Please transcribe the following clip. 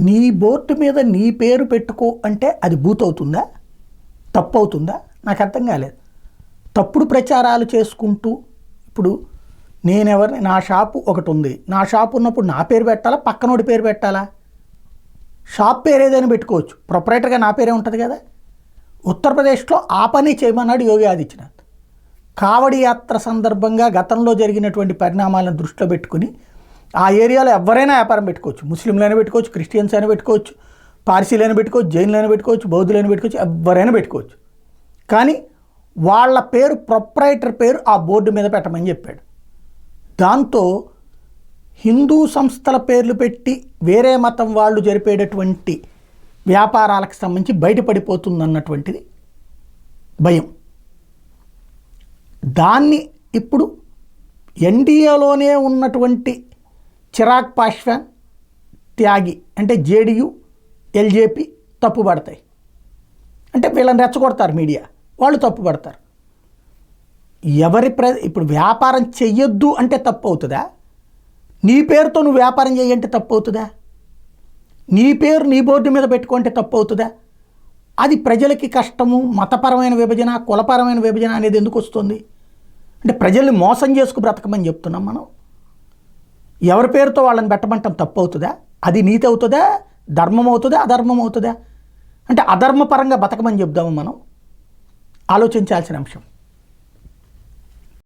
నీ బోర్డు మీద నీ పేరు పెట్టుకో అంటే అది బూత్ అవుతుందా, తప్పు అవుతుందా? నాకు అర్థం కాలేదు. తప్పుడు ప్రచారాలు చేసుకుంటూ ఇప్పుడు నేనెవరిని, నా షాపు ఒకటి ఉంది, నా షాపు ఉన్నప్పుడు నా పేరు పెట్టాలా, పక్కనోడి పేరు పెట్టాలా? షాప్ పేరు ఏదైనా పెట్టుకోవచ్చు, ప్రొపరేటర్గా నా పేరే ఉంటుంది కదా. ఉత్తరప్రదేశ్లో ఆ పని చేయమన్నాడు యోగి ఆదిత్యనాథ్. కావడి యాత్ర సందర్భంగా గతంలో జరిగినటువంటి పరిణామాలను దృష్టిలో పెట్టుకుని ఆ ఏరియాలో ఎవరైనా వ్యాపారం పెట్టుకోవచ్చు, ముస్లింలైనా పెట్టుకోవచ్చు, క్రిస్టియన్స్ అయినా పెట్టుకోవచ్చు, పార్సీలైనా పెట్టుకోవచ్చు, జైన్లైనా పెట్టుకోవచ్చు, బౌద్ధులైనా పెట్టుకోవచ్చు, ఎవరైనా పెట్టుకోవచ్చు. కానీ వాళ్ళ పేరు, ప్రొపరైటర్ పేరు ఆ బోర్డు మీద పెట్టమని చెప్పాడు. దాంతో హిందూ సంస్థల పేర్లు పెట్టి వేరే మతం వాళ్ళు జరిపేటటువంటి వ్యాపారాలకు సంబంధించి బయటపడిపోతుందన్నటువంటిది భయం. దాన్ని ఇప్పుడు ఎన్డీఏలోనే ఉన్నటువంటి చిరాగ్ పాస్వాన్, త్యాగి అంటే జేడీయూ, ఎల్జేపీ తప్పుపడతాయి. అంటే వీళ్ళని రెచ్చగొడతారు మీడియా, వాళ్ళు తప్పుపడతారు. ఇప్పుడు వ్యాపారం చెయ్యొద్దు అంటే తప్పు అవుతుందా? నీ పేరుతో నువ్వు వ్యాపారం చేయంటే తప్పు అవుతుందా? నీ పేరు నీ బోర్డు మీద పెట్టుకుంటే తప్పు అవుతుందా? అది ప్రజలకి కష్టము, మతపరమైన విభజన, కులపరమైన విభజన అనేది ఎందుకు వస్తుంది? అంటే ప్రజల్ని మోసం చేసుకు బ్రతకమని చెప్తున్నాం మనం. ఎవరి పేరుతో వాళ్ళని పెట్టమంటాం తప్పు అవుతుందా? అది నీతి అవుతుందా, ధర్మం అవుతుందా, అధర్మం అవుతుందా? అంటే అధర్మపరంగా బతకమని చెప్దాము మనం. ఆలోచించాల్సిన అంశం.